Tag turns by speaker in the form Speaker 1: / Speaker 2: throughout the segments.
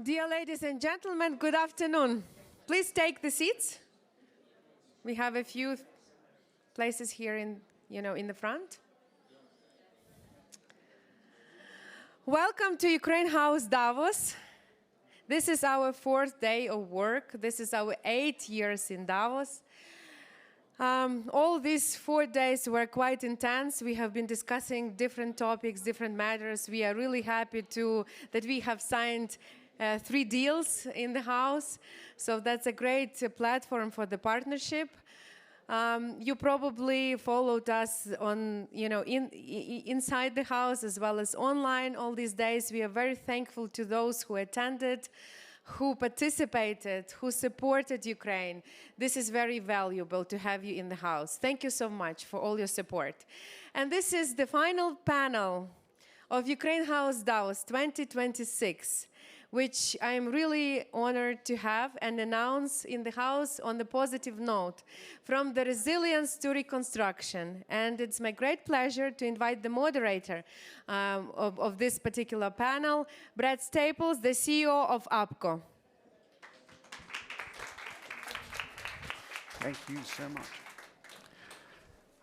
Speaker 1: Dear ladies and gentlemen, good afternoon. Please take the seats. We have a few places here in the front. Welcome to Ukraine House Davos. This is our 4th day of work. This is our 8 years in Davos. All these 4 days were quite intense. We have been discussing different topics, different matters. We are really happy that we have signed 3 deals in the House. So that's a great platform for the partnership. You probably followed us on, inside the House as well as online all these days. We are very thankful to those who attended, who participated, who supported Ukraine. This is very valuable to have you in the House. Thank you so much for all your support. And this is the final panel of Ukraine House Davos 2026, which I am really honored to have and announce in the House on the positive note, from the resilience to reconstruction. And it's my great pleasure to invite the moderator of this particular panel, Brad Staples, the CEO of APCO.
Speaker 2: Thank you so much.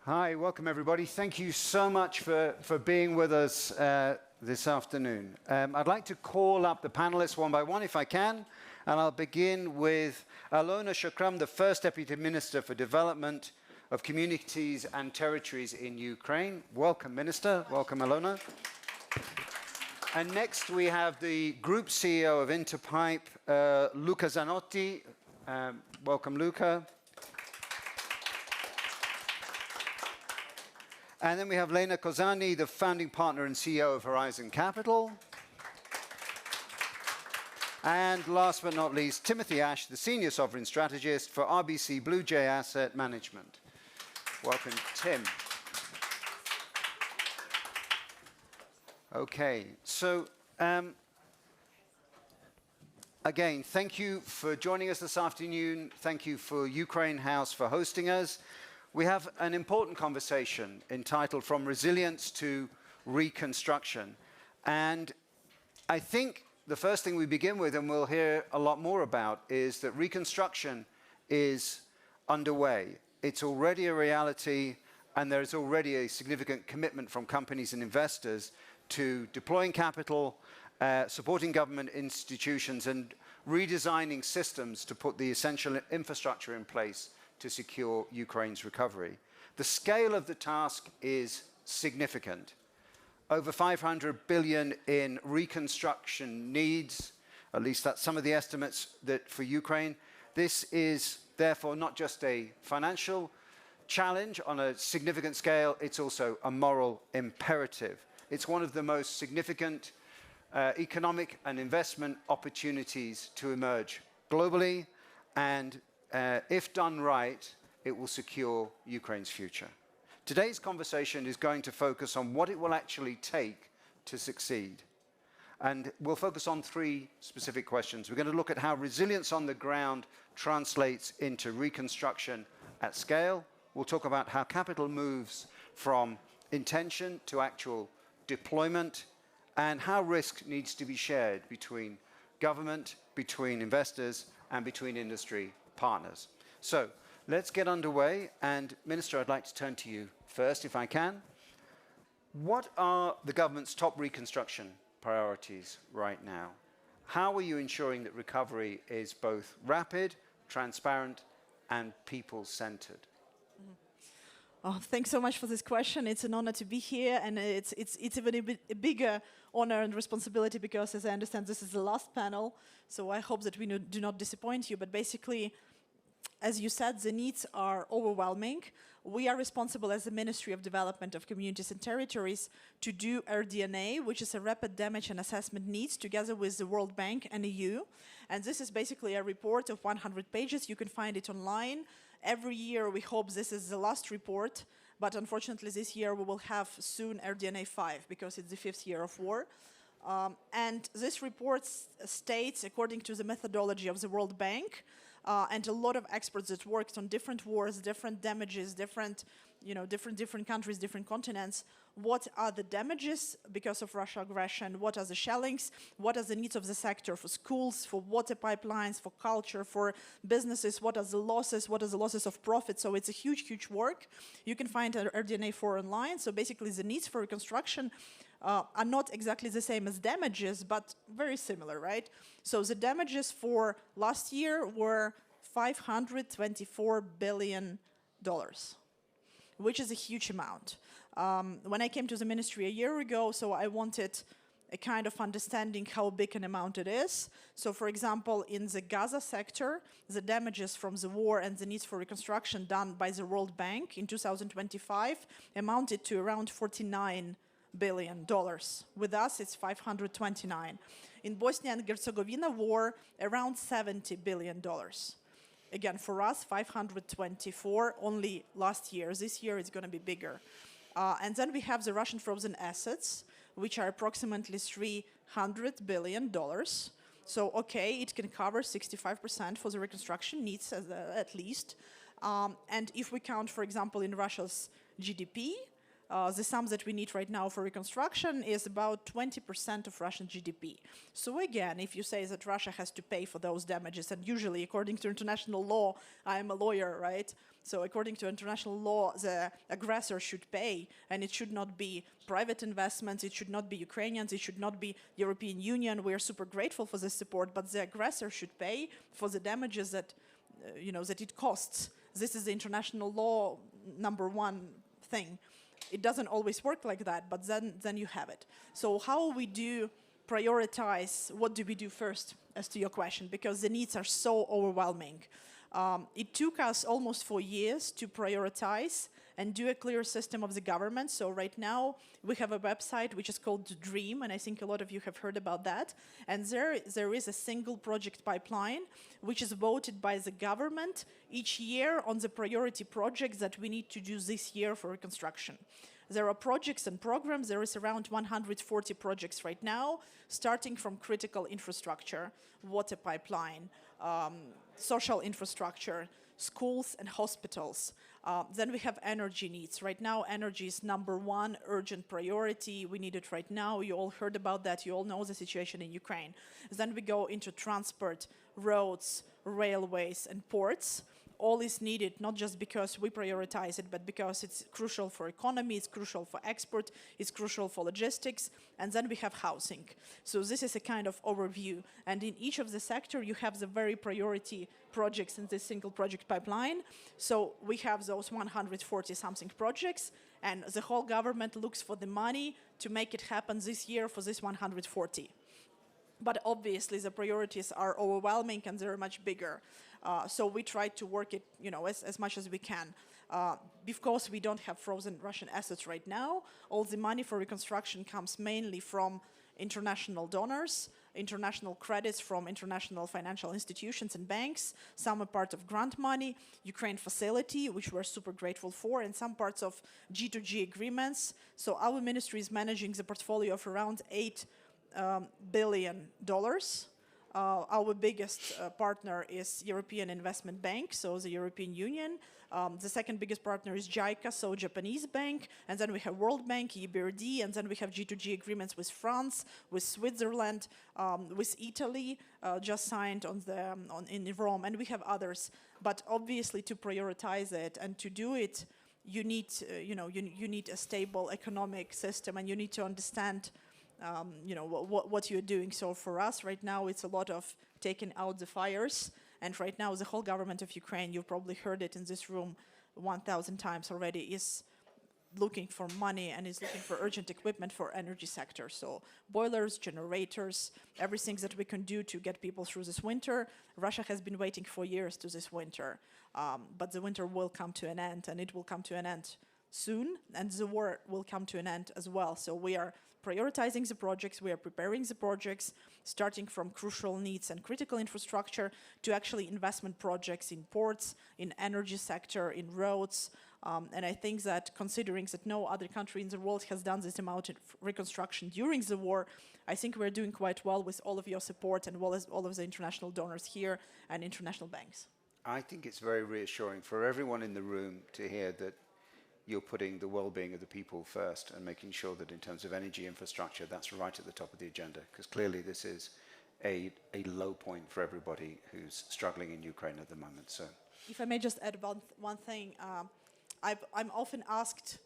Speaker 2: Hi, welcome everybody. Thank you so much for being with us this afternoon. I'd like to call up the panelists one by one if I can, and I'll begin with Alona Shkrum, the First Deputy Minister for Development of Communities and Territories in Ukraine. Welcome, Minister. Welcome, Alona. And next we have the Group CEO of Interpipe, Luca Zanotti. Welcome, Luca. And then we have Lenna, the founding partner and CEO of Horizon Capital. And last but not least, Timothy Ash, the Senior Sovereign Strategist for RBC Bluebay Asset Management. Welcome, Tim. Okay, so again, thank you for joining us this afternoon. Thank you for Ukraine House for hosting us. We have an important conversation entitled From Resilience to Reconstruction. And I think the first thing we begin with, and we'll hear a lot more about, is that reconstruction is underway. It's already a reality, and there's already a significant commitment from companies and investors to deploying capital, supporting government institutions, and redesigning systems to put the essential infrastructure in place to secure Ukraine's recovery. The scale of the task is significant. Over 500 billion in reconstruction needs, at least that's some of the estimates that for Ukraine. This is therefore not just a financial challenge on a significant scale, it's also a moral imperative. It's one of the most significant economic and investment opportunities to emerge globally, and if done right, it will secure Ukraine's future. Today's conversation is going to focus on what it will actually take to succeed. And we'll focus on 3 specific questions. We're going to look at how resilience on the ground translates into reconstruction at scale. We'll talk about how capital moves from intention to actual deployment, and how risk needs to be shared between government, between investors, and between industry partners. So let's get underway, and Minister, I'd like to turn to you first if I can. What are the government's top reconstruction priorities right now? How are you ensuring that recovery is both rapid, transparent, and people-centered?
Speaker 3: Oh, thanks so much for this question. It's an honor to be here, and it's even a bigger honor and responsibility because, as I understand, this is the last panel, so I hope that we do not disappoint you. But basically, as you said, the needs are overwhelming. We are responsible as the Ministry of Development of Communities and Territories to do RDNA, which is a rapid damage and assessment needs, together with the World Bank and EU. And this is basically a report of 100 pages. You can find it online. Every year we hope this is the last report, but unfortunately this year we will have soon RDNA 5 because it's the 5th year of war. And this report states, according to the methodology of the World Bank, and a lot of experts that worked on different wars, different damages, different different countries, different continents, what are the damages because of Russia aggression, what are the shellings, what are the needs of the sector for schools, for water pipelines, for culture, for businesses, what are the losses of profit. So it's a huge, huge work. You can find RDNA 4 online. So basically the needs for reconstruction are not exactly the same as damages, but very similar, right? So the damages for last year were $524 billion, which is a huge amount. When I came to the ministry a year ago, so I wanted a kind of understanding how big an amount it is. So for example, in the Gaza sector, the damages from the war and the needs for reconstruction done by the World Bank in 2025 amounted to around $49 billion. With us, it's 529. In Bosnia and Herzegovina war, around $70 billion. Again, for us, 524 only last year. This year, it's going to be bigger. And then we have the Russian frozen assets, which are approximately $300 billion. So, okay, it can cover 65% for the reconstruction needs at least. And if we count, for example, in Russia's GDP, the sum that we need right now for reconstruction is about 20% of Russian GDP. So again, if you say that Russia has to pay for those damages, and usually according to international law, I am a lawyer, right? So according to international law, the aggressor should pay, and it should not be private investments, it should not be Ukrainians, it should not be European Union. We are super grateful for this support, but the aggressor should pay for the damages that, that it costs. This is the international law number one thing. It doesn't always work like that, but then you have it. So how we do prioritize, what do we do first, as to your question, because the needs are so overwhelming. It took us almost 4 years to prioritize and do a clear system of the government. So right now, we have a website which is called Dream, and I think a lot of you have heard about that. And there is a single project pipeline, which is voted by the government each year on the priority projects that we need to do this year for reconstruction. There are projects and programs. There is around 140 projects right now, starting from critical infrastructure, water pipeline, social infrastructure, schools and hospitals. Then we have energy needs. Right now, energy is number one urgent priority. We need it right now. You all heard about that. You all know the situation in Ukraine. Then we go into transport, roads, railways, and ports. All is needed, not just because we prioritize it, but because it's crucial for economy, it's crucial for export, it's crucial for logistics, and then we have housing. So this is a kind of overview. And in each of the sector, you have the very priority projects in this single project pipeline. So we have those 140-something projects, and the whole government looks for the money to make it happen this year for this 140. But obviously, the priorities are overwhelming and they're much bigger. So we try to work it, as much as we can. Because we don't have frozen Russian assets right now, all the money for reconstruction comes mainly from international donors, international credits from international financial institutions and banks. Some are part of grant money, Ukraine facility, which we're super grateful for, and some parts of G2G agreements. So our ministry is managing the portfolio of around $8 billion. Our biggest partner is European Investment Bank, so the European Union. The second biggest partner is JICA, so Japanese bank. And then we have World Bank, EBRD, and then we have G2G agreements with France, with Switzerland, with Italy, just signed in Rome, and we have others. But obviously, to prioritize it and to do it, you need, you need a stable economic system, and you need to understand what you're doing. So for us right now, it's a lot of taking out the fires. And right now, the whole government of Ukraine, you've probably heard it in this room 1,000 times already, is looking for money and is looking for urgent equipment for energy sector. So boilers, generators, everything that we can do to get people through this winter. Russia has been waiting for years to this winter, but the winter will come to an end, and it will come to an end soon, and the war will come to an end as well. So we are prioritizing the projects, we are preparing the projects, starting from crucial needs and critical infrastructure to actually investment projects in ports, in energy sector, in roads. And I think that considering that no other country in the world has done this amount of reconstruction during the war, I think we're doing quite well with all of your support and all of the international donors here and international banks.
Speaker 2: I think it's very reassuring for everyone in the room to hear that you're putting the well-being of the people first and making sure that in terms of energy infrastructure, that's right at the top of the agenda, because clearly this is a low point for everybody who's struggling in Ukraine at the moment. So,
Speaker 3: if I may just add one thing, I'm often asked,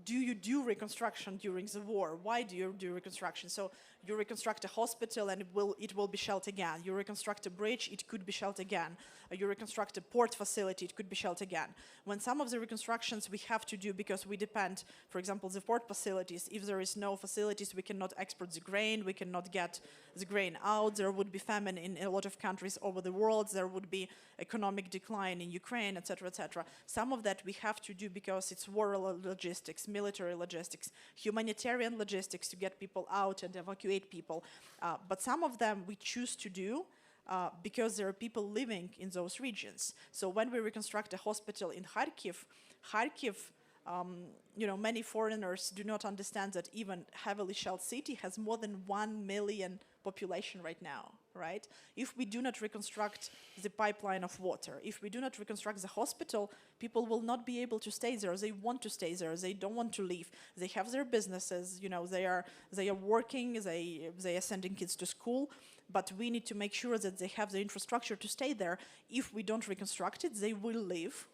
Speaker 3: do you do reconstruction during the war? Why do you do reconstruction? So you reconstruct a hospital and it will be shelled again. You reconstruct a bridge, it could be shelled again. You reconstruct a port facility, it could be shelled again. When some of the reconstructions we have to do because we depend, for example, the port facilities, if there is no facilities, we cannot export the grain, we cannot get the grain out, there would be famine in a lot of countries over the world, there would be economic decline in Ukraine, etc., etc. Some of that we have to do because it's war logistics, military logistics, humanitarian logistics to get people out and evacuate people. But some of them we choose to do because there are people living in those regions. So when we reconstruct a hospital in Kharkiv, many foreigners do not understand that even heavily shelled city has more than 1 million population right now, right? If we do not reconstruct the pipeline of water, if we do not reconstruct the hospital, people will not be able to stay there. They want to stay there. They don't want to leave. They have their businesses. They are working. They are sending kids to school. But we need to make sure that they have the infrastructure to stay there. If we don't reconstruct it, they will leave.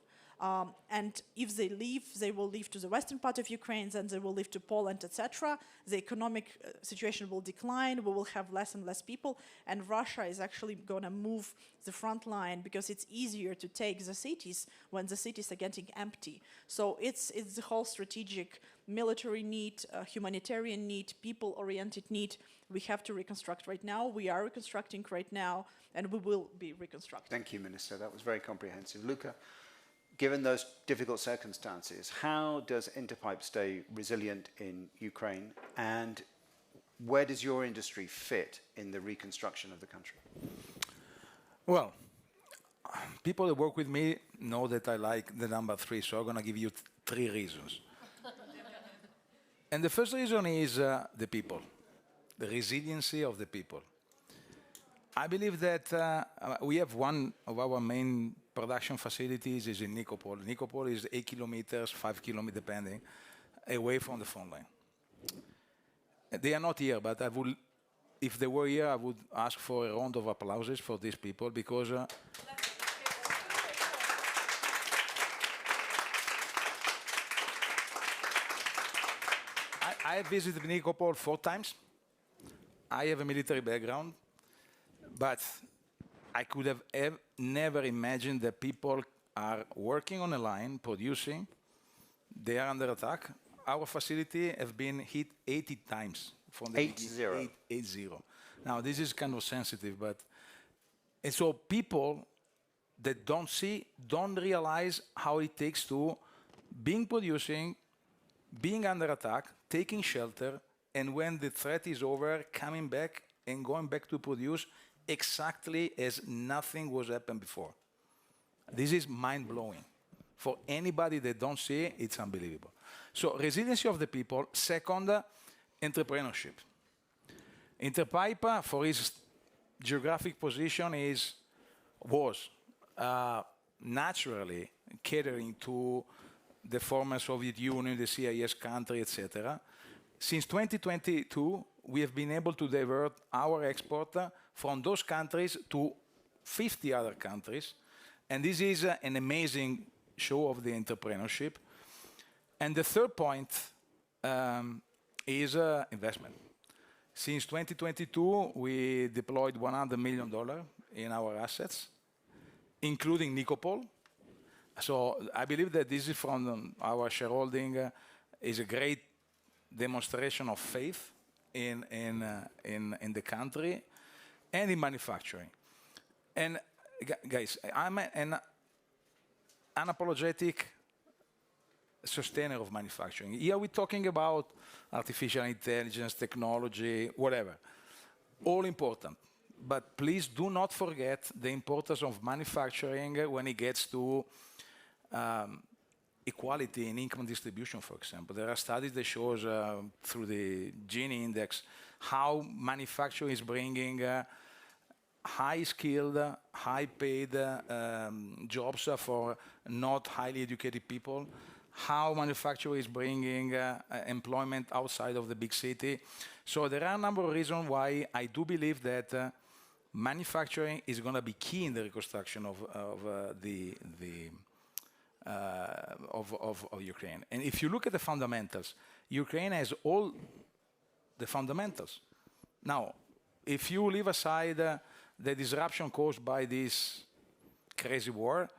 Speaker 3: And if they leave, they will leave to the western part of Ukraine, then they will leave to Poland, etc. The economic situation will decline, we will have less and less people, and Russia is actually going to move the front line because it's easier to take the cities when the cities are getting empty. So it's the whole strategic military need, humanitarian need, people-oriented need. We have to reconstruct right now. We are reconstructing right now, and we will be reconstructing.
Speaker 2: thank you, Minister. That was very comprehensive. Luca, given those difficult circumstances, how does Interpipe stay resilient in Ukraine, and where does your industry fit in the reconstruction of the country?
Speaker 4: Well, people that work with me know that I like the number 3, so I'm going to give you 3 reasons. And the first reason is the people, the resiliency of the people. I believe that we have one of our main production facilities is in Nikopol. Nikopol is 8 kilometers, 5 kilometers, depending, away from the front line. They are not here, but I would, if they were here, I would ask for a round of applause for these people because I visited Nikopol 4 times. I have a military background, but I could have never imagined that people are working on a line, producing, they are under attack. Our facility has been hit 80 times. From the 80. Now, this is kind of sensitive, but... And so people that don't see, don't realize how it takes to being producing, being under attack, taking shelter, and when the threat is over, coming back and going back to produce exactly as nothing was happened before. This is mind-blowing. For anybody that don't see it, it's unbelievable. So resiliency of the people. Second, entrepreneurship. Interpipe, for its geographic position, was naturally catering to the former Soviet Union, the CIS country, etc. Since 2022, we have been able to divert our export from those countries to 50 other countries. And this is an amazing show of the entrepreneurship. And the third point is investment. Since 2022, we deployed $100 million in our assets, including Nikopol. So I believe that this is from our shareholding is a great demonstration of faith in the country and in manufacturing. And guys, I'm an unapologetic sustainer of manufacturing. Here we're talking about artificial intelligence, technology, whatever. All important. But please do not forget the importance of manufacturing when it gets to equality in income distribution, for example. There are studies that show through the Gini index how manufacturing is bringing high-skilled, high-paid jobs for not highly educated people, how manufacturing is bringing employment outside of the big city. So there are a number of reasons why I do believe that manufacturing is going to be key in the reconstruction of Ukraine. And if you look at the fundamentals, Ukraine has all the fundamentals. Now, if you leave aside the disruption caused by this crazy war,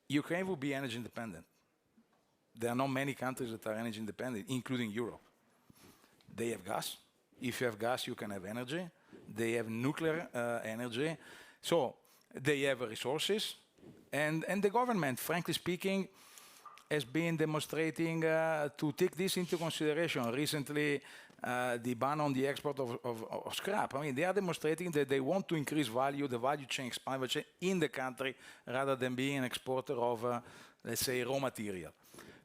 Speaker 4: Ukraine will be energy independent. There are not many countries that are energy independent, including Europe. They have gas. If you have gas, you can have energy. They have nuclear energy. So they have resources. And the government, frankly speaking, has been demonstrating to take this into consideration. Recently, the ban on the export of scrap. I mean, they are demonstrating that they want to increase value, the value chain, expand value chain in the country, rather than being an exporter of, let's say, raw material.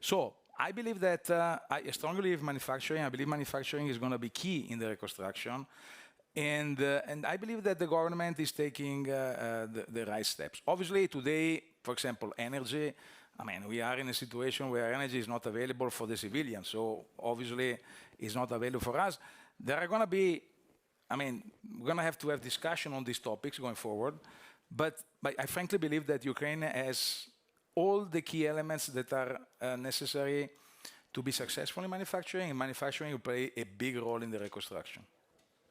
Speaker 4: So I believe that, I strongly believe manufacturing. I believe manufacturing is going to be key in the reconstruction. And I believe that the government is taking the right steps. Obviously, today, for example, energy, I mean, we are in a situation where energy is not available for the civilians, so obviously it's not available for us. There are going to be, I mean, we're going to have discussion on these topics going forward, but I frankly believe that Ukraine has all the key elements that are necessary to be successful in manufacturing, and manufacturing will play a big role in the reconstruction.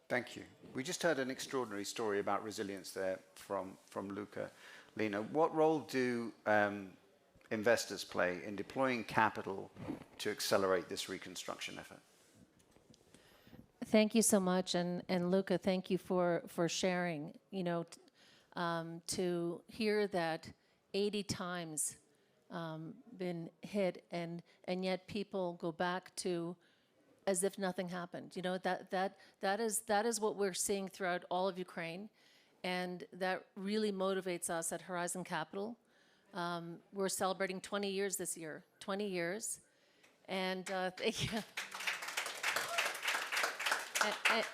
Speaker 2: Thank you. We just heard an extraordinary story about resilience there from Luca. Lenna, what role do investors play in deploying capital to accelerate this reconstruction effort?
Speaker 5: Thank you so much, and Luca, thank you for sharing. You know, to hear that 80 times been hit, and yet people go back to as if nothing happened. You know, that is what we're seeing throughout all of Ukraine, and that really motivates us at Horizon Capital. We're celebrating 20 years this year, 20 years, and thank you.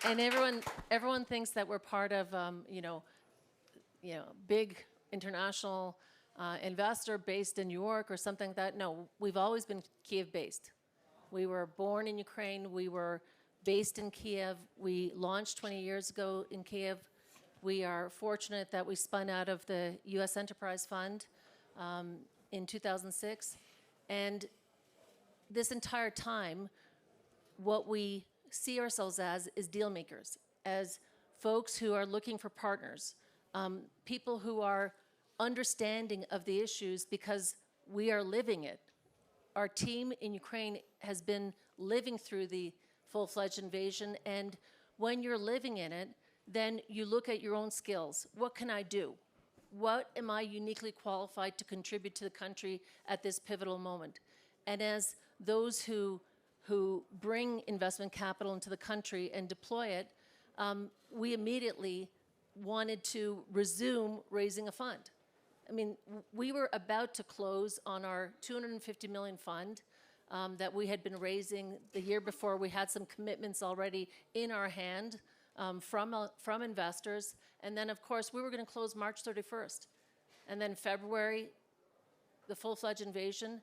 Speaker 5: And everyone thinks that we're part of big international investor based in New York or something like that. No, we've always been Kiev based. We were born in Ukraine. We were based in Kiev. We launched 20 years ago in Kiev. We are fortunate that we spun out of the U.S. Enterprise Fund in 2006. And this entire time, what we see ourselves as is deal makers, as folks who are looking for partners, people who are understanding of the issues because we are living it. Our team in Ukraine has been living through the full-fledged invasion, and when you're living in it, then you look at your own skills. What can I do? What am I uniquely qualified to contribute to the country at this pivotal moment? And as those who bring investment capital into the country and deploy it, we immediately wanted to resume raising a fund. I mean, we were about to close on our $250 million fund that we had been raising the year before. We had some commitments already in our hand from investors. And then, of course, we were going to close March 31st. And then February, the full-fledged invasion.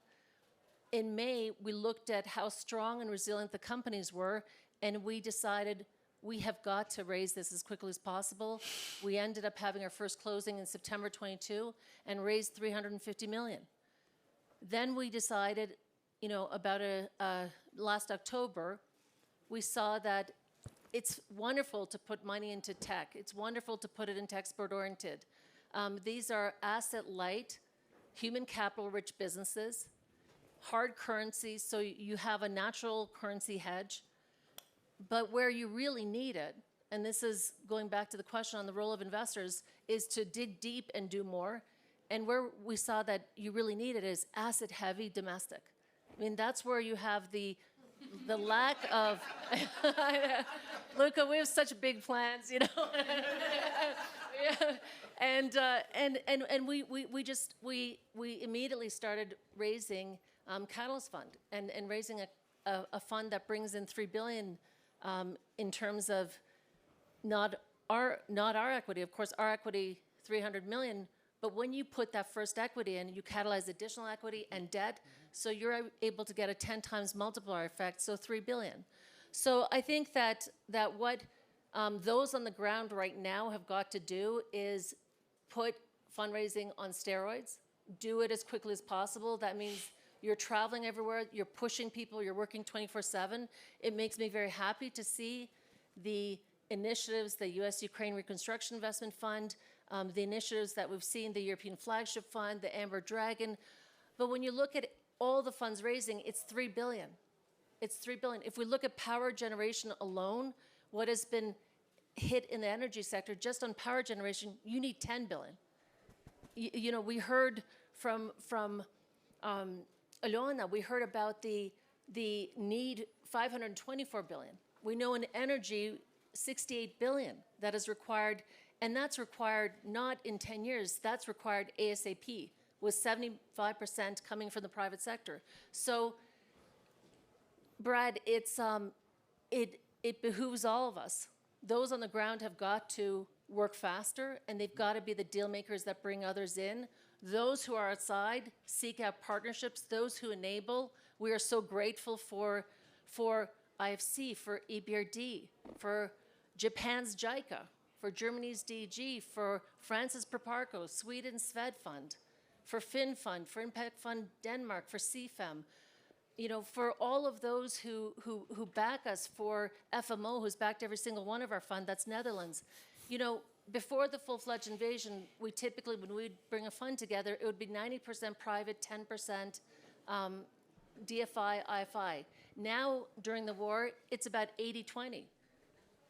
Speaker 5: In May, we looked at how strong and resilient the companies were, and we decided we have got to raise this as quickly as possible. We ended up having our first closing in September 22 and raised $350 million. Then we decided, you know, about last October, we saw that it's wonderful to put money into tech. It's wonderful to put it into export-oriented. These are asset-light, human capital-rich businesses, hard currency, so you have a natural currency hedge. But where you really need it, and this is going back to the question on the role of investors, is to dig deep and do more. And where we saw that you really need it is asset-heavy domestic. I mean, that's where you have the lack of... Luca, we have such big plans, you know. Yeah. And we immediately started raising Catalyst Fund and raising a fund that brings in $3 billion in terms of not our equity. Of course, our equity, $300 million, But when you put that first equity in, you catalyze additional equity and debt, so you're able to get a 10 times multiplier effect, so 3 billion. So I think that what those on the ground right now have got to do is put fundraising on steroids, do it as quickly as possible. That means you're traveling everywhere, you're pushing people, you're working 24/7. It makes me very happy to see the initiatives, the US-Ukraine Reconstruction Investment Fund, the initiatives that we've seen, the European Flagship Fund, the Amber Dragon. But when you look at all the funds raising, it's 3 billion. It's 3 billion. If we look at power generation alone, what has been hit in the energy sector, just on power generation, you need 10 billion. You know, we heard from Alona, we heard about the need 524 billion. We know in energy, 68 billion that is required, and that's required not in 10 years, that's required ASAP, with 75% coming from the private sector. So, Brad, it behooves all of us. Those on the ground have got to work faster, and they've got to be the deal makers that bring others in. Those who are outside seek out partnerships, those who enable. We are so grateful for IFC, for EBRD, for Japan's JICA, for Germany's DG, for France's Proparco, Sweden's Svedfund, for FinFund, for Impact Fund Denmark, for CFEM, you know, for all of those who back us, for FMO, who's backed every single one of our fund, that's Netherlands. You know, before the full-fledged invasion, we typically, when we'd bring a fund together, it would be 90% private, 10% DFI, IFI. Now, during the war, it's about 80-20.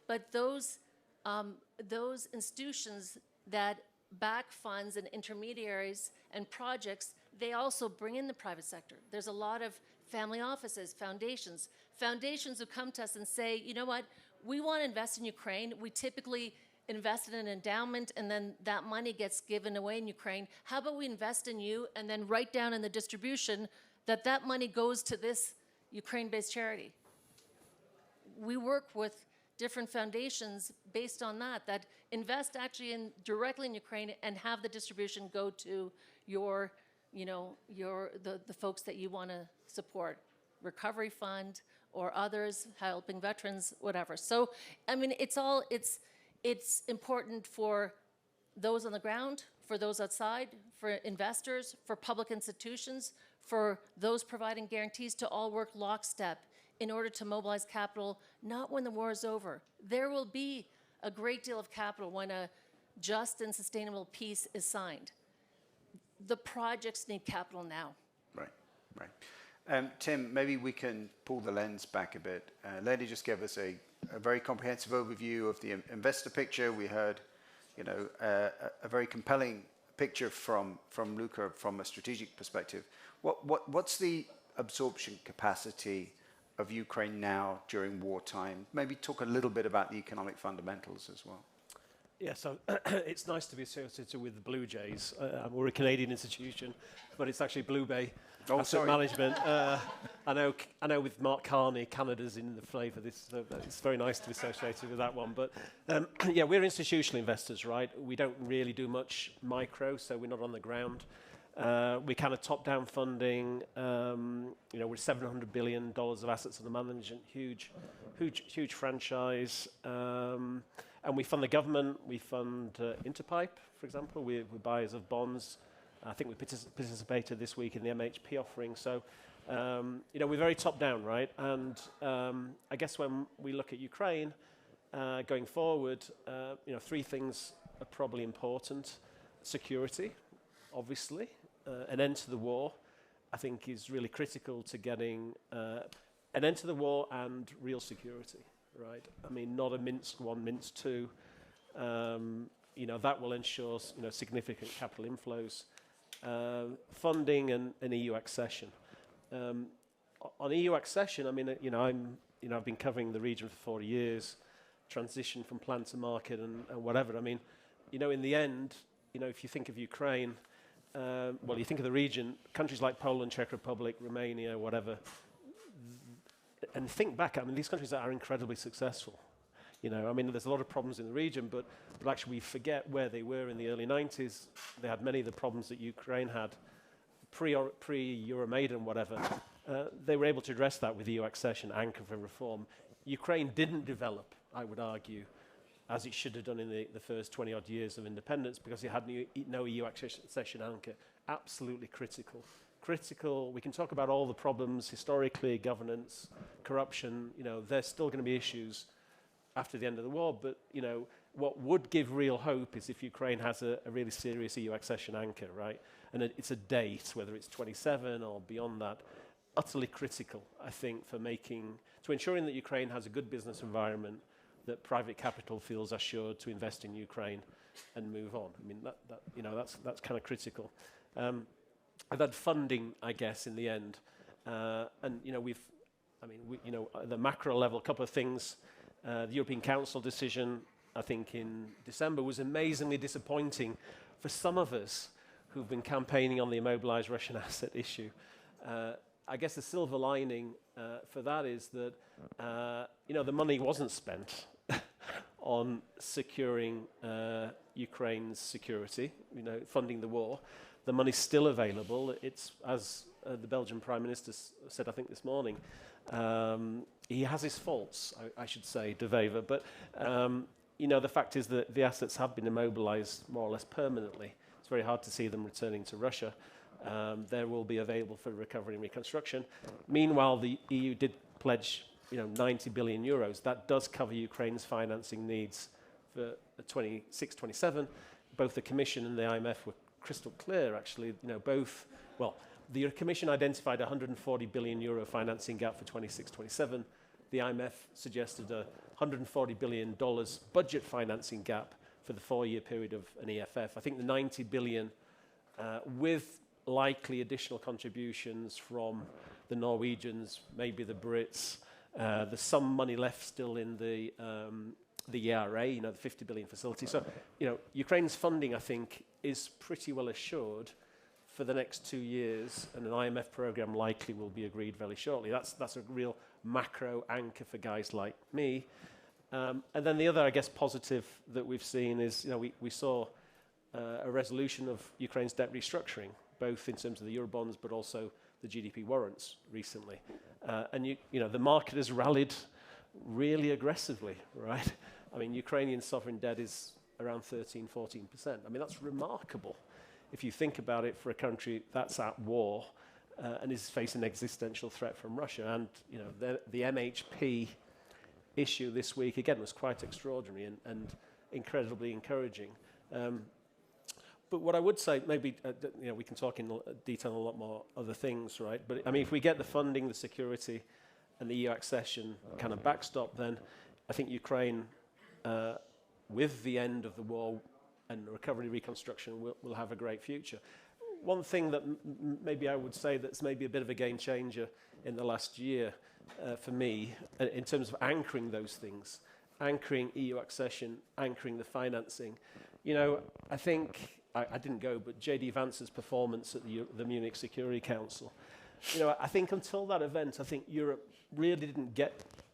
Speaker 5: But those institutions that back funds and intermediaries and projects, they also bring in the private sector. There's a lot of family offices, foundations who come to us and say, you know what, we want to invest in Ukraine. We typically invest in an endowment, and then that money gets given away in Ukraine. How about we invest in you and then write down in the distribution that money goes to this Ukraine-based charity? We work with different foundations based on that invest actually directly in Ukraine and have the distribution go to your, the folks that you want to support, Recovery Fund or others, helping veterans, whatever. So, I mean, it's important for those on the ground, for those outside, for investors, for public institutions, for those providing guarantees to all work lockstep in order to mobilize capital, not when the war is over. There will be a great deal of capital when a just and sustainable peace is signed. The projects need capital now.
Speaker 2: Right. Tim, maybe we can pull the lens back a bit. Lenny just gave us a very comprehensive overview of the investor picture. We heard, a very compelling picture from Luca from a strategic perspective. What's the absorption capacity of Ukraine now during wartime? Maybe talk a little bit about the economic fundamentals as well.
Speaker 6: Yeah, so it's nice to be associated with the Blue Jays. We're a Canadian institution, but it's actually Bluebay Asset Management. I know with Mark Carney, Canada's in the flavour. So it's very nice to be associated with that one. But yeah, we're institutional investors, right? We don't really do much micro, so we're not on the ground. We kind of top-down funding. We're $700 billion of assets under management, huge franchise. And we fund the government. We fund Interpipe, for example. We're buyers of bonds. I think we participated this week in the MHP offering. So, we're very top-down, right? And I guess when we look at Ukraine going forward, three things are probably important. Security, obviously. An end to the war, I think, is really critical to getting an end to the war and real security, right? I mean, not a Minsk 1, Minsk 2. That will ensure significant capital inflows. Funding and EU accession. On EU accession, I mean, I've been covering the region for 40 years, transition from plan to market and whatever. I mean, in the end, if you think of Ukraine, you think of the region, countries like Poland, Czech Republic, Romania, whatever, and think back, I mean, these countries are incredibly successful. You know, I mean, there's a lot of problems in the region, but actually we forget where they were in the early 90s. They had many of the problems that Ukraine had pre-Euromaidan, whatever. They were able to address that with EU accession, anchor for reform. Ukraine didn't develop, I would argue, as it should have done in the first 20-odd years of independence, because it had no EU accession anchor. Absolutely critical. Critical. We can talk about all the problems historically, governance, corruption. You know, there's still going to be issues after the end of the war, but you know, what would give real hope is if Ukraine has a really serious EU accession anchor, right? And it's a date, whether it's 27 or beyond that, utterly critical, I think, to ensuring that Ukraine has a good business environment, that private capital feels assured to invest in Ukraine and move on. I mean, that's kind of critical. And that funding, I guess, in the end, and you know, the macro level, a couple of things. The European Council decision, I think, in December was amazingly disappointing for some of us who've been campaigning on the immobilized Russian asset issue. I guess the silver lining for that is that the money wasn't spent on securing Ukraine's security, funding the war. The money's still available. It's, as the Belgian Prime Minister said, I think this morning, he has his faults, I should say, De Wever, but the fact is that the assets have been immobilized more or less permanently. It's very hard to see them returning to Russia. They will be available for recovery and reconstruction. Meanwhile, the EU did pledge 90 billion euros. That does cover Ukraine's financing needs for 26-27. Both the Commission and the IMF were crystal clear, actually. The Commission identified a 140 billion euro financing gap for 26-27. The IMF suggested a $140 billion budget financing gap for the 4-year period of an EFF. I think the 90 billion, with likely additional contributions from the Norwegians, maybe the Brits. There's some money left still in the ERA, the 50 billion facility. So, Ukraine's funding, I think, is pretty well assured for the next 2 years, and an IMF program likely will be agreed very shortly. That's a real macro anchor for guys like me. And then the other, I guess, positive that we've seen is, we saw a resolution of Ukraine's debt restructuring, both in terms of the Eurobonds, but also the GDP warrants recently. And the market has rallied really aggressively, right? I mean, Ukrainian sovereign debt is around 13, 14%. I mean, that's remarkable if you think about it for a country that's at war and is facing existential threat from Russia. And, the MHP issue this week, again, was quite extraordinary and incredibly encouraging. But what I would say, maybe, we can talk in detail on a lot more other things, right? But, I mean, if we get the funding, the security, and the EU accession kind of backstop, then I think Ukraine, with the end of the war and recovery reconstruction, will have a great future. One thing that maybe I would say that's maybe a bit of a game changer in the last year for me, in terms of anchoring those things, anchoring EU accession, anchoring the financing. I think, I didn't go, but J.D. Vance's performance at the Munich Security Council, I think until that event, I think Europe really didn't get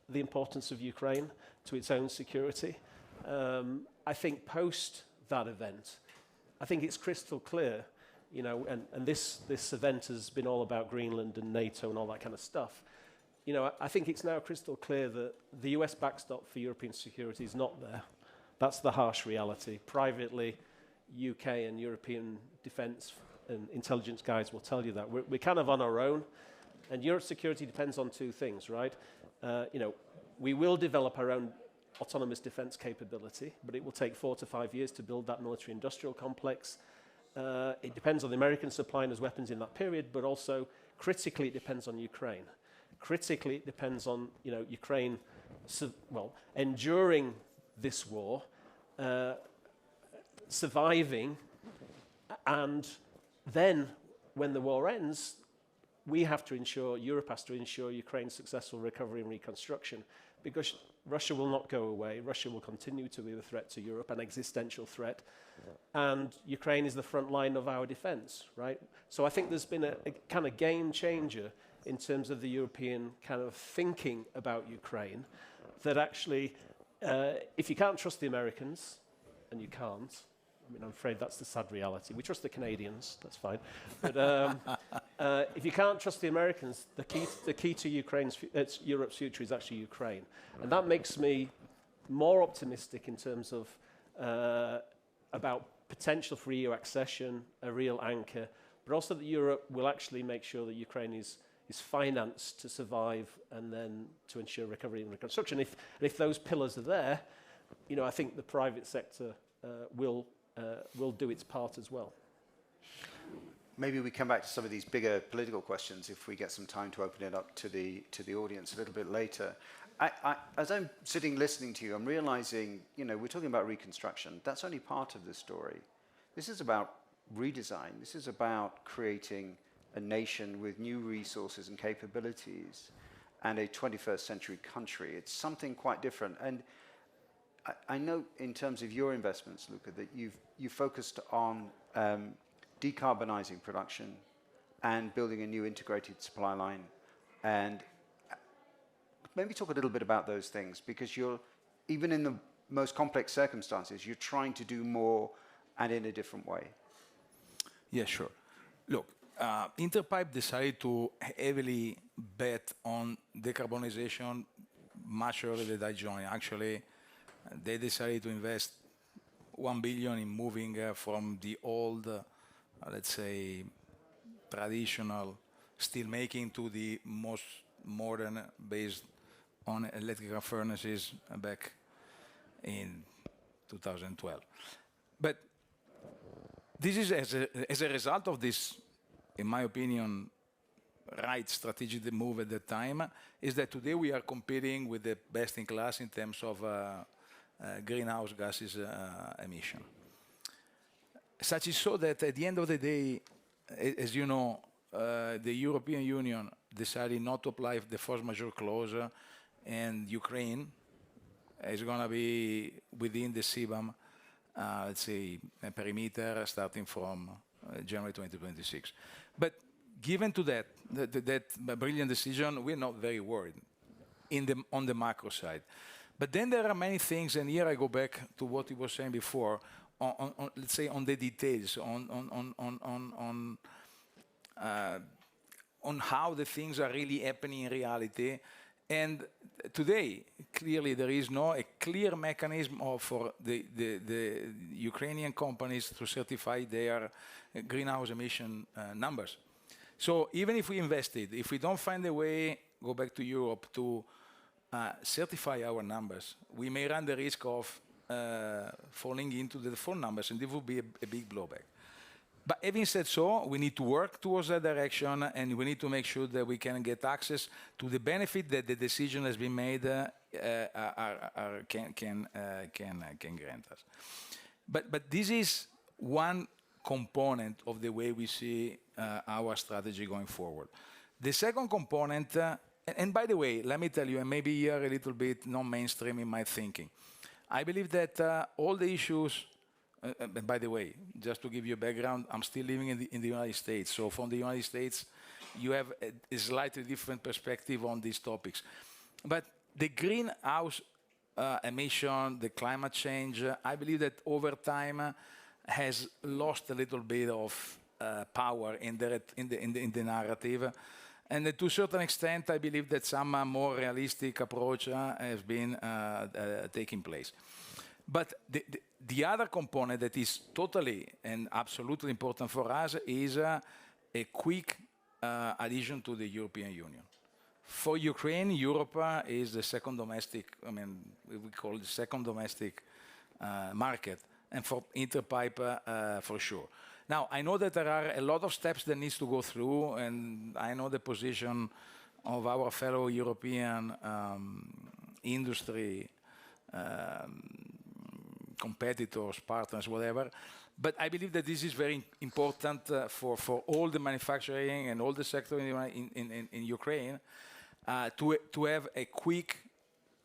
Speaker 6: the importance of Ukraine to its own security. I think post that event, I think it's crystal clear, and this event has been all about Greenland and NATO and all that kind of stuff. I think it's now crystal clear that the US backstop for European security is not there. That's the harsh reality. Privately, UK and European defence and intelligence guys will tell you that. We're kind of on our own, and Europe's security depends on two things, right? We will develop our own autonomous defence capability, but it will take 4 to 5 years to build that military-industrial complex. It depends on the Americans supplying us weapons in that period, but also, critically, it depends on Ukraine. Critically, it depends on Ukraine, enduring this war, surviving, and then, when the war ends, Europe has to ensure Ukraine's successful recovery and reconstruction, because Russia will not go away. Russia will continue to be a threat to Europe, an existential threat, and Ukraine is the front line of our defense, right? So I think there's been a kind of game changer in terms of the European kind of thinking about Ukraine, that actually if you can't trust the Americans, and you can't, I mean, I'm afraid that's the sad reality. We trust the Canadians, that's fine. But if you can't trust the Americans, the key to Europe's future is actually Ukraine. And that makes me more optimistic in terms of about potential for EU accession, a real anchor, but also that Europe will actually make sure that Ukraine is financed to survive and then to ensure recovery and reconstruction. If those pillars are there, you know, I think the private sector will do its part as well.
Speaker 2: Maybe we come back to some of these bigger political questions if we get some time to open it up to the audience a little bit later. As I'm sitting listening to you, I'm realizing, you know, we're talking about reconstruction. That's only part of the story. This is about redesign. This is about creating a nation with new resources and capabilities and a 21st century country. It's something quite different. And I know in terms of your investments, Luca, that you've focused on decarbonizing production and building a new integrated supply line. And maybe talk a little bit about those things, because you're, even in the most complex circumstances, you're trying to do more and in a different way.
Speaker 4: Yeah, sure. Look, Interpipe decided to heavily bet on decarbonization much earlier than I joined. Actually, they decided to invest 1 billion in moving from the old, let's say, traditional steel making to the most modern, based on electrical furnaces back in 2012. But this is as a result of this, in my opinion, right strategic move at the time, is that today we are competing with the best in class in terms of greenhouse gases emission. Such is so that at the end of the day, as you know, the European Union decided not to apply the force majeure clause, and Ukraine is going to be within the CBAM, let's say, a perimeter starting from January 2026. But given to that brilliant decision, we're not very worried on the macro side. But then there are many things, and here I go back to what he was saying before, on let's say, on the details, on how the things are really happening in reality. And today, clearly, there is a clear mechanism for the Ukrainian companies to certify their greenhouse emission numbers. So even if we invested, if we don't find a way, go back to Europe, to certify our numbers, we may run the risk of falling into the default numbers, and it would be a big blowback. But having said so, we need to work towards that direction, and we need to make sure that we can get access to the benefit that the decision has been made can grant us. But this is one component of the way we see our strategy going forward. The second component, and by the way, let me tell you, and maybe you're a little bit non-mainstream in my thinking, I believe that all the issues. And by the way, just to give you a background, I'm still living in the United States. So from the United States, you have a slightly different perspective on these topics. But the greenhouse emission, the climate change, I believe that over time has lost a little bit of power in the narrative. And to a certain extent, I believe that some more realistic approach has been taking place. But the other component that is totally and absolutely important for us is a quick adhesion to the European Union. For Ukraine, Europe is the second domestic, we call it the second domestic market, and for Interpipe, for sure. Now, I know that there are a lot of steps that needs to go through, and I know the position of our fellow European industry competitors, partners, whatever. But I believe that this is very important for all the manufacturing and all the sector in Ukraine to have a quick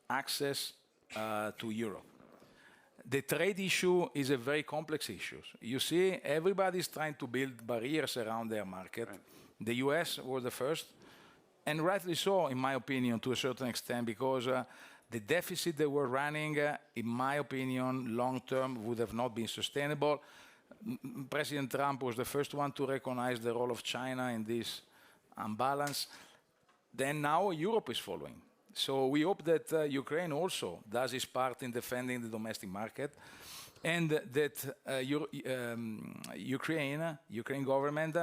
Speaker 4: access to Europe. The trade issue is a very complex issue. You see, everybody's trying to build barriers around their market. Right. The US was the first, and rightly so, in my opinion, to a certain extent, because the deficit they were running, in my opinion, long term would have not been sustainable. President Trump was the first one to recognize the role of China in this imbalance. Then now Europe is following. So we hope that Ukraine also does its part in defending the domestic market, and that Ukraine government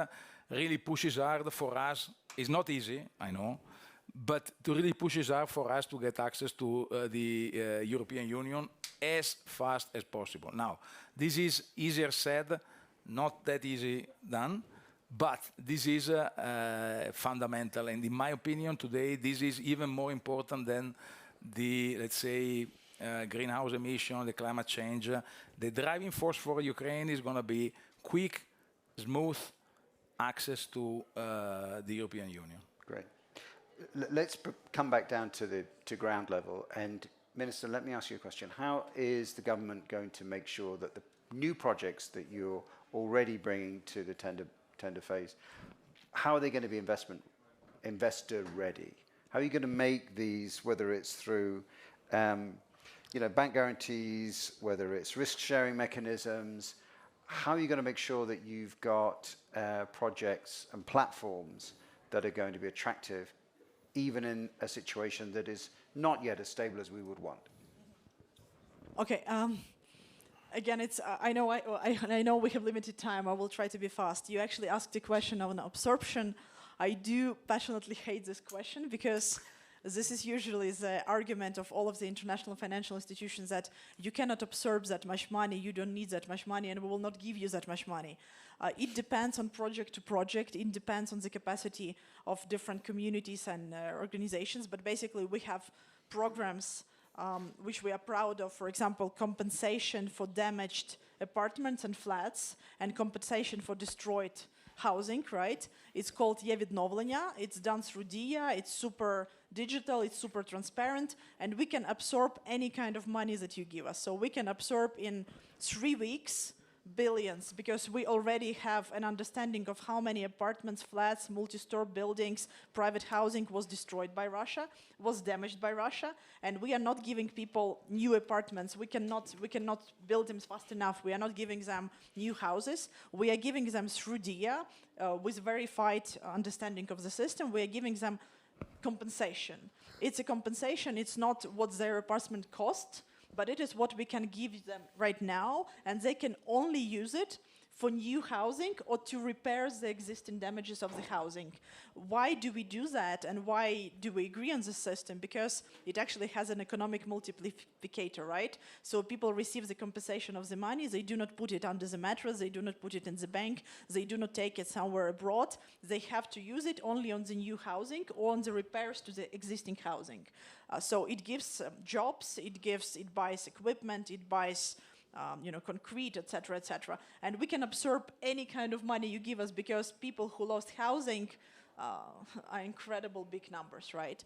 Speaker 4: really pushes hard for us. It's not easy, I know, but to really pushes hard for us to get access to the European Union as fast as possible. Now, this is easier said, not that easy done, but this is fundamental. And in my opinion, today, this is even more important than the, let's say, greenhouse emission, the climate change. The driving force for Ukraine is going to be quick, smooth access to the European Union.
Speaker 2: Great. Let's come back down to ground level. And Minister, let me ask you a question. How is the government going to make sure that the new projects that you're already bringing to the tender phase, how are they going to be investor ready? How are you going to make these, whether it's through bank guarantees, whether it's risk sharing mechanisms, how are you going to make sure that you've got projects and platforms that are going to be attractive, even in a situation that is not yet as stable as we would want?
Speaker 3: Okay. Again, it's I know we have limited time. I will try to be fast. You actually asked a question on absorption. I do passionately hate this question because this is usually the argument of all of the international financial institutions that you cannot absorb that much money, you don't need that much money, and we will not give you that much money. It depends on project to project. It depends on the capacity of different communities and organizations. But basically, we have programs which we are proud of. For example, compensation for damaged apartments and flats, and compensation for destroyed housing, right? It's called Ye Відновлення. It's done through DIA. It's super digital. It's super transparent. And we can absorb any kind of money that you give us. So we can absorb in 3 weeks billions, because we already have an understanding of how many apartments, flats, multi-store buildings, private housing was destroyed by Russia, was damaged by Russia, and we are not giving people new apartments. We cannot build them fast enough. We are not giving them new houses. We are giving them through DIA with verified understanding of the system. We are giving them compensation. It's a compensation. It's not what their apartment cost, but it is what we can give them right now, and they can only use it for new housing or to repair the existing damages of the housing. Why do we do that, and why do we agree on this system? Because it actually has an economic multiplicator, right? So people receive the compensation of the money, they do not put it under the mattress, they do not put it in the bank, they do not take it somewhere abroad, they have to use it only on the new housing or on the repairs to the existing housing. So it gives jobs, it buys equipment, it buys concrete, etc., etc. And we can absorb any kind of money you give us, because people who lost housing are incredible big numbers, right?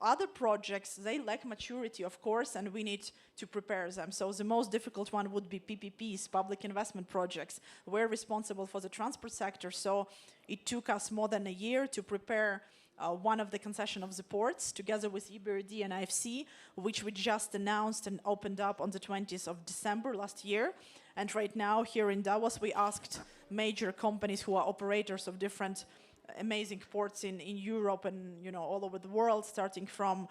Speaker 3: Other projects, they lack maturity, of course, and we need to prepare them. So the most difficult one would be PPPs, public investment projects. We're responsible for the transport sector, so it took us more than a year to prepare one of the concession of the ports, together with EBRD and IFC, which we just announced and opened up on the 20th of December last year. And right now, here in Davos, we asked major companies who are operators of different amazing ports in Europe and all over the world, starting from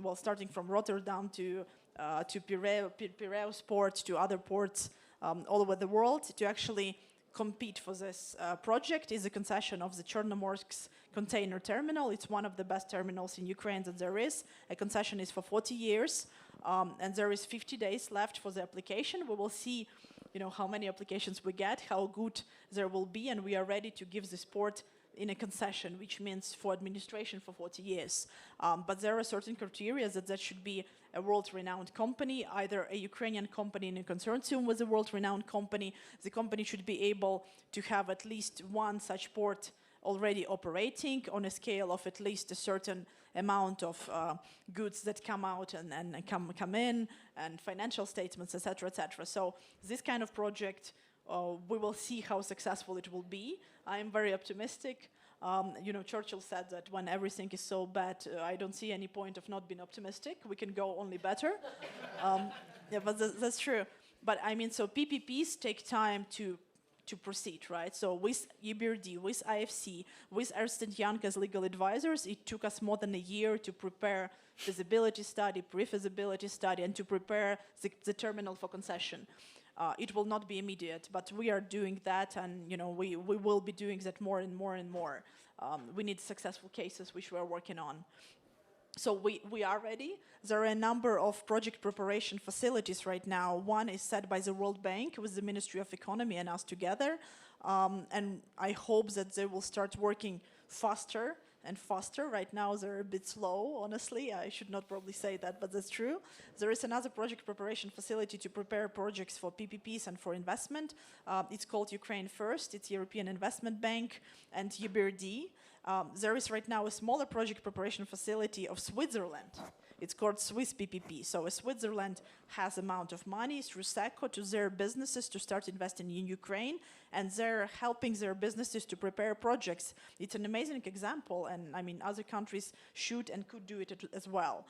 Speaker 3: Rotterdam to Piraeus port, to other ports all over the world, to actually compete for this project. Is a concession of the Chornomorsk container terminal. It's one of the best terminals in Ukraine that there is. A concession is for 40 years, and there is 50 days left for the application. We will see, how many applications we get, how good there will be, and we are ready to give this port in a concession, which means for administration for 40 years. But there are certain criteria that should be a world-renowned company, either a Ukrainian company in a consortium with a world-renowned company. The company should be able to have at least one such port already operating on a scale of at least a certain amount of goods that come out and come in, and financial statements, etc., etc. So this kind of project, we will see how successful it will be. I am very optimistic. Churchill said that when everything is so bad, I don't see any point of not being optimistic. We can go only better. Yeah, but that's true. But I mean, so PPPs take time to proceed, right? So with EBRD, with IFC, with Ernst & Young as legal advisors, it took us more than a year to prepare feasibility study, pre-feasibility study, and to prepare the terminal for concession. It will not be immediate, but we are doing that, and we will be doing that more and more and more. We need successful cases which we are working on. So we are ready. There are a number of project preparation facilities right now. One is set by the World Bank with the Ministry of Economy and us together. And I hope that they will start working faster and faster. Right now they're a bit slow, honestly. I should not probably say that, but that's true. There is another project preparation facility to prepare projects for PPPs and for investment. It's called Ukraine First. It's European Investment Bank and EBRD. There is right now a smaller project preparation facility of Switzerland. It's called Swiss PPP. So Switzerland has amount of money through SECO to their businesses to start investing in Ukraine, and they're helping their businesses to prepare projects. It's an amazing example, and I mean, other countries should and could do it as well.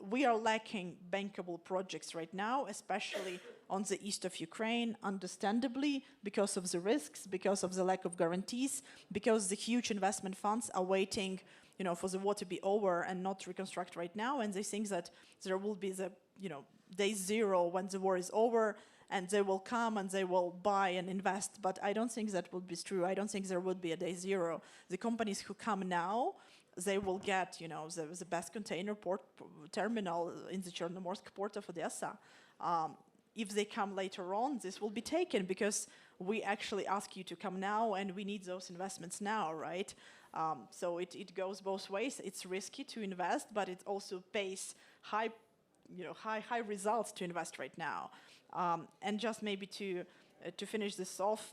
Speaker 3: We are lacking bankable projects right now, especially on the east of Ukraine, understandably, because of the risks, because of the lack of guarantees, because the huge investment funds are waiting, for the war to be over and not reconstruct right now, and they think that there will be the, day zero when the war is over, and they will come and they will buy and invest. But I don't think that would be true. I don't think there would be a day zero. The companies who come now, they will get, the best container port terminal in the Chernomorsk port of Odessa. If they come later on, this will be taken because we actually ask you to come now and we need those investments now, right? So it goes both ways. It's risky to invest, but it also pays high results to invest right now. And just maybe to finish this off,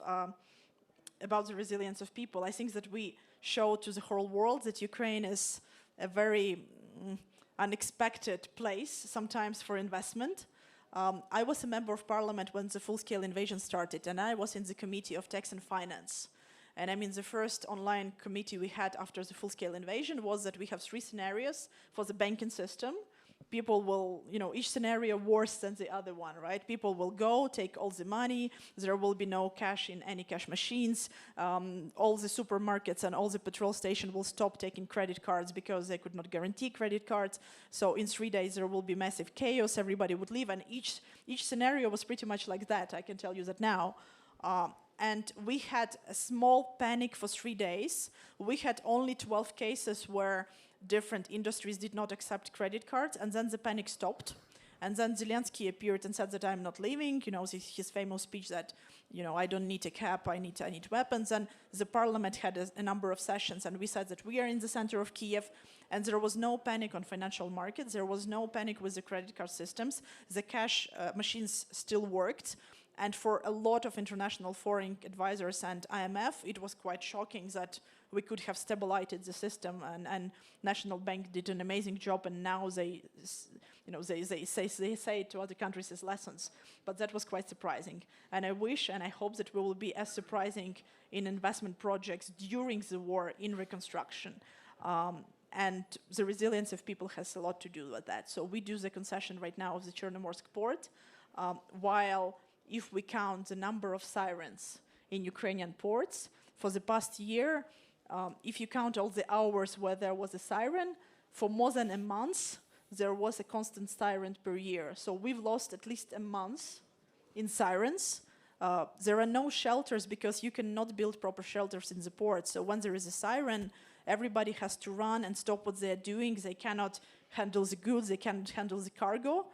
Speaker 3: about the resilience of people, I think that we show to the whole world that Ukraine is a very unexpected place sometimes for investment. I was a member of parliament when the full-scale invasion started, and I was in the Committee of Tax and Finance. And I mean, the first online committee we had after the full-scale invasion was that we have 3 scenarios for the banking system. People will, each scenario worse than the other one, right? People will go, take all the money, there will be no cash in any cash machines, all the supermarkets and all the petrol stations will stop taking credit cards because they could not guarantee credit cards. So in 3 days there will be massive chaos, everybody would leave, and each scenario was pretty much like that, I can tell you that now. And we had a small panic for 3 days. We had only 12 cases where different industries did not accept credit cards, and then the panic stopped. And then Zelensky appeared and said that I'm not leaving, his famous speech that, I don't need a cap, I need weapons. And the parliament had a number of sessions, and we said that we are in the center of Kiev, and there was no panic on financial markets, there was no panic with the credit card systems, the cash machines still worked. And for a lot of international foreign advisors and IMF, it was quite shocking that we could have stabilized the system, and National Bank did an amazing job, and now they say to other countries as lessons. But that was quite surprising. And I wish and I hope that we will be as surprising in investment projects during the war in reconstruction. And the resilience of people has a lot to do with that. So we do the concession right now of the Chernomorsk port, while if we count the number of sirens in Ukrainian ports, for the past year, if you count all the hours where there was a siren, for more than a month, there was a constant siren per year. So we've lost at least a month in sirens. There are no shelters because you cannot build proper shelters in the port. So when there is a siren, everybody has to run and stop what they're doing. They cannot handle the goods, they cannot handle the cargo.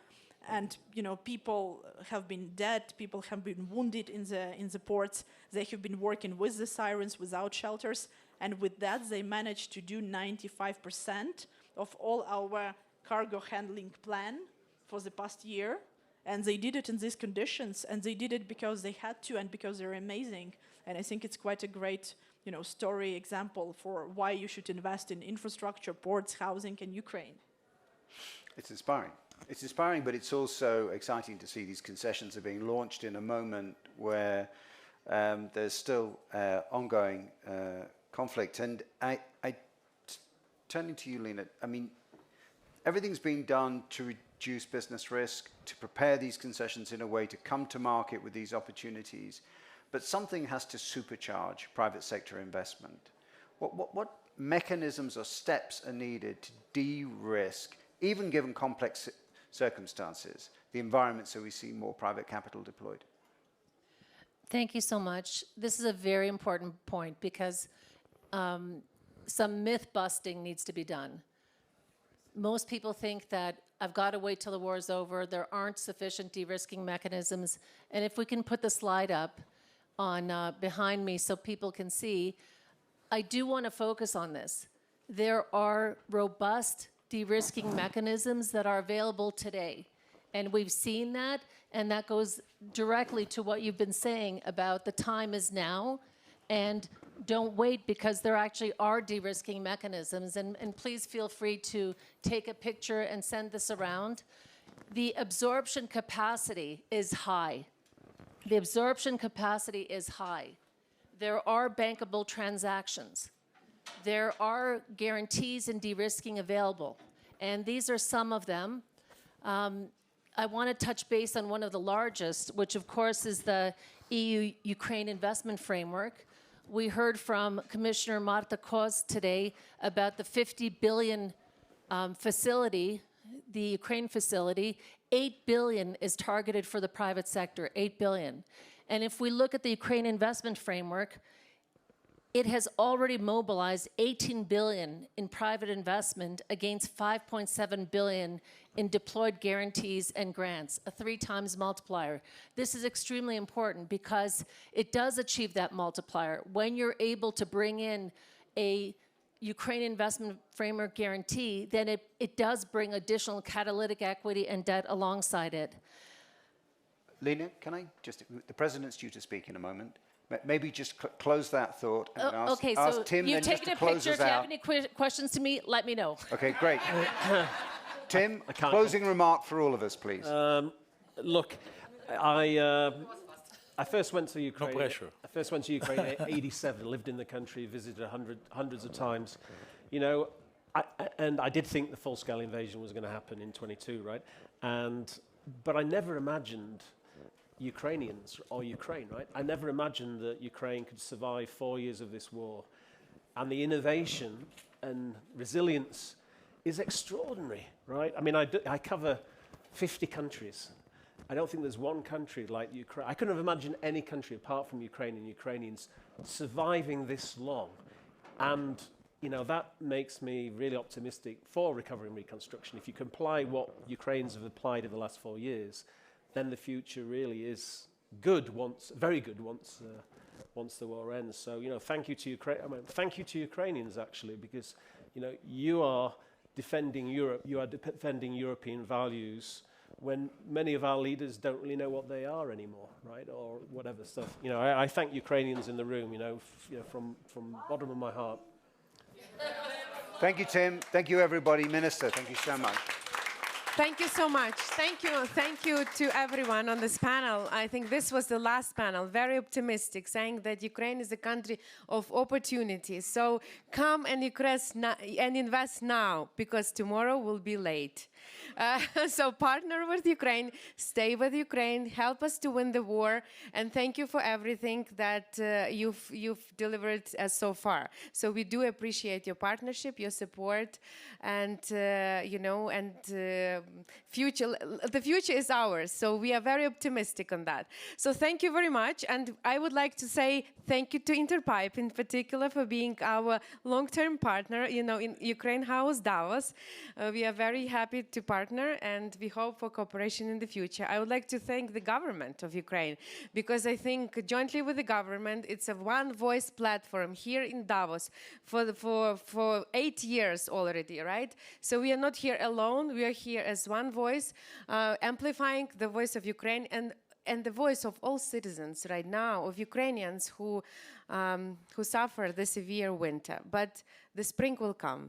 Speaker 3: And people have been dead, people have been wounded in the ports. They have been working with the sirens, without shelters, and with that they managed to do 95% of all our cargo handling plan for the past year. And they did it in these conditions, and they did it because they had to and because they're amazing. And I think it's quite a great story example for why you should invest in infrastructure, ports, housing in Ukraine.
Speaker 2: It's inspiring. It's inspiring, but it's also exciting to see these concessions are being launched in a moment where there's still ongoing conflict. And turning to you, Lenna, I mean, everything's being done to reduce business risk, to prepare these concessions in a way to come to market with these opportunities. But something has to supercharge private sector investment. What mechanisms or steps are needed to de-risk, even given complex circumstances, the environment so we see more private capital deployed?
Speaker 5: Thank you so much. This is a very important point because some myth busting needs to be done. Most people think that I've got to wait till the war is over. There aren't sufficient de-risking mechanisms. And if we can put the slide up on behind me so people can see, I do want to focus on this. There are robust de-risking mechanisms that are available today. And we've seen that, and that goes directly to what you've been saying about the time is now, and don't wait because there actually are de-risking mechanisms. And please feel free to take a picture and send this around. The absorption capacity is high. The absorption capacity is high. There are bankable transactions. There are guarantees and de-risking available. And these are some of them. I want to touch base on one of the largest, which of course is the EU-Ukraine investment framework. We heard from Commissioner Marta Koz today about the 50 billion facility, the Ukraine facility. 8 billion is targeted for the private sector, 8 billion. And if we look at the Ukraine investment framework, it has already mobilized 18 billion in private investment against 5.7 billion in deployed guarantees and grants, a 3 times multiplier. This is extremely important because it does achieve that multiplier. When you're able to bring in a Ukraine investment framework guarantee, then it does bring additional catalytic equity and debt alongside it.
Speaker 2: Lenna, can I just, the President's due to speak in a moment. Maybe just close that thought and ask Tim then just to close us out.
Speaker 5: If you have any questions to me, let me know.
Speaker 2: Okay, great. Tim, closing remark for all of us, please.
Speaker 6: Look, I first went to Ukraine.
Speaker 4: No pressure.
Speaker 6: I first went to Ukraine in '87, lived in the country, visited hundreds of times. You know, and I did think the full-scale invasion was going to happen in '22, right? But I never imagined Ukrainians or Ukraine, right? I never imagined that Ukraine could survive 4 years of this war. And the innovation and resilience is extraordinary, right? I mean, I cover 50 countries. I don't think there's one country like Ukraine. I couldn't have imagined any country apart from Ukraine and Ukrainians surviving this long. And, you know, that makes me really optimistic for recovery and reconstruction. If you can apply what Ukrainians have applied in the last 4 years, then the future really is good very good once the war ends. So, you know, thank you to Ukraine. I mean, thank you to Ukrainians actually, because, you know, you are defending Europe, you are defending European values when many of our leaders don't really know what they are anymore, right? Or whatever stuff. You know, I thank Ukrainians in the room, you know, from the bottom of my heart.
Speaker 2: Thank you, Tim. Thank you, everybody. Minister, thank you so much.
Speaker 1: Thank you so much. Thank you. Thank you to everyone on this panel. I think this was the last panel, very optimistic, saying that Ukraine is a country of opportunities. So come and invest now, because tomorrow will be late. So partner with Ukraine, stay with Ukraine, help us to win the war, and thank you for everything that you've delivered so far. So we do appreciate your partnership, your support, and you know, and the future is ours. So we are very optimistic on that. So thank you very much, and I would like to say thank you to Interpipe in particular for being our long-term partner. You know, in Ukraine House Davos, we are very happy to partner, and we hope for cooperation in the future. I would like to thank the government of Ukraine, because I think jointly with the government, it's a one-voice platform here in Davos for 8 years already, right? So we are not here alone. We are here as one voice, amplifying the voice of Ukraine and the voice of all citizens right now, of Ukrainians who suffer the severe winter. But the spring will come,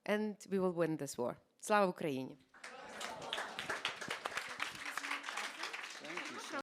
Speaker 1: and we will win this war. Slava Ukraini!